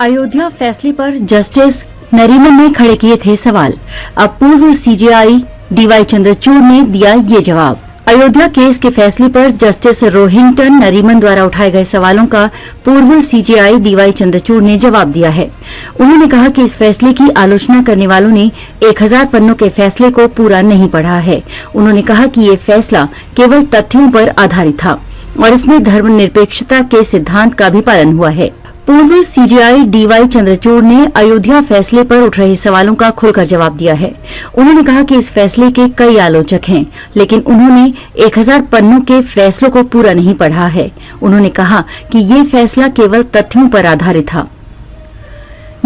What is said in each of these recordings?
अयोध्या फैसले पर जस्टिस नरीमन ने खड़े किए थे सवाल। अब पूर्व सीजेआई डीवाई चंद्रचूड़ ने दिया ये जवाब। अयोध्या केस के फैसले पर जस्टिस रोहिंटन नरीमन द्वारा उठाए गए सवालों का पूर्व सीजेआई डीवाई चंद्रचूड़ ने जवाब दिया है। उन्होंने कहा कि इस फैसले की आलोचना करने वालों ने 1000 पन्नों के फैसले को पूरा नहीं पढ़ा है। उन्होंने कहा कि ये फैसला केवल तथ्यों पर आधारित था और इसमें धर्मनिरपेक्षता के सिद्धांत का भी पालन हुआ है। पूर्व सीजेआई डीवाई चंद्रचूड़ ने अयोध्या फैसले पर उठ रहे सवालों का खुलकर जवाब दिया है। उन्होंने कहा कि इस फैसले के कई आलोचक हैं, लेकिन उन्होंने 1000 पन्नों के फैसलों को पूरा नहीं पढ़ा है। उन्होंने कहा कि ये फैसला केवल तथ्यों पर आधारित था।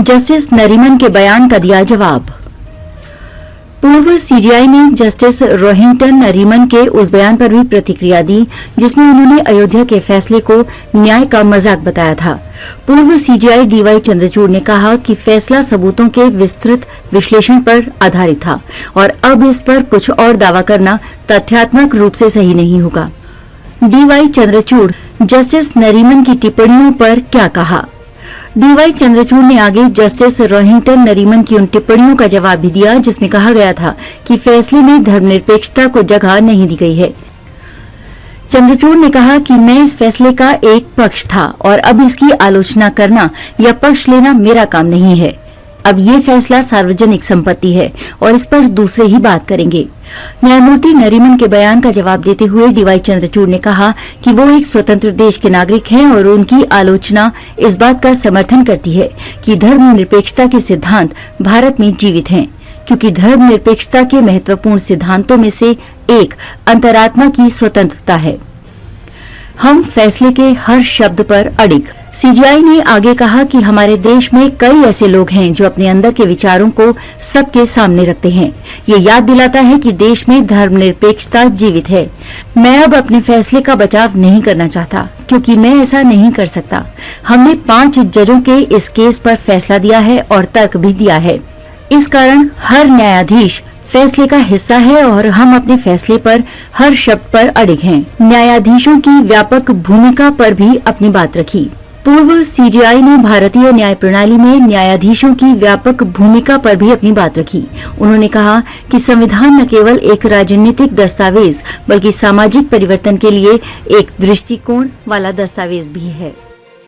जस्टिस नरीमन के बयान का दिया जवाब। पूर्व सीजेआई ने जस्टिस रोहिंटन नरीमन के उस बयान पर भी प्रतिक्रिया दी जिसमें उन्होंने अयोध्या के फैसले को न्याय का मजाक बताया था। पूर्व सीजेआई डीवाई चंद्रचूड़ ने कहा कि फैसला सबूतों के विस्तृत विश्लेषण पर आधारित था और अब इस पर कुछ और दावा करना तथ्यात्मक रूप से सही नहीं होगा। डीवाई चंद्रचूड़ जस्टिस नरीमन की टिप्पणियों पर क्या कहा? डीवाई चंद्रचूड़ ने आगे जस्टिस रोहिंटन नरीमन की उन टिप्पणियों का जवाब भी दिया जिसमें कहा गया था कि फैसले में धर्मनिरपेक्षता को जगह नहीं दी गई है। चंद्रचूड़ ने कहा कि मैं इस फैसले का एक पक्ष था और अब इसकी आलोचना करना या पक्ष लेना मेरा काम नहीं है। अब ये फैसला सार्वजनिक संपत्ति है और इस पर दूसरे ही बात करेंगे। न्यायमूर्ति नरीमन के बयान का जवाब देते हुए डीवाई चंद्रचूड़ ने कहा कि वो एक स्वतंत्र देश के नागरिक हैं और उनकी आलोचना इस बात का समर्थन करती है कि धर्मनिरपेक्षता के सिद्धांत भारत में जीवित हैं, क्योंकि धर्मनिरपेक्षता के महत्वपूर्ण सिद्धांतों में से एक अंतरात्मा की स्वतंत्रता है। हम फैसले के हर शब्द पर अडिग। सीजेआई ने आगे कहा कि हमारे देश में कई ऐसे लोग हैं जो अपने अंदर के विचारों को सबके सामने रखते हैं। ये याद दिलाता है कि देश में धर्मनिरपेक्षता जीवित है। मैं अब अपने फैसले का बचाव नहीं करना चाहता, क्योंकि मैं ऐसा नहीं कर सकता। हमने 5 जजों के इस केस पर फैसला दिया है और तर्क भी दिया है। इस कारण हर न्यायाधीश फैसले का हिस्सा है और हम अपने फैसले पर हर शब्द पर अडिग हैं। न्यायाधीशों की व्यापक भूमिका पर भी अपनी बात रखी। पूर्व सीजेआई ने भारतीय न्याय प्रणाली में न्यायाधीशों की व्यापक भूमिका पर भी अपनी बात रखी। उन्होंने कहा कि संविधान न केवल एक राजनीतिक दस्तावेज बल्कि सामाजिक परिवर्तन के लिए एक दृष्टिकोण वाला दस्तावेज भी है।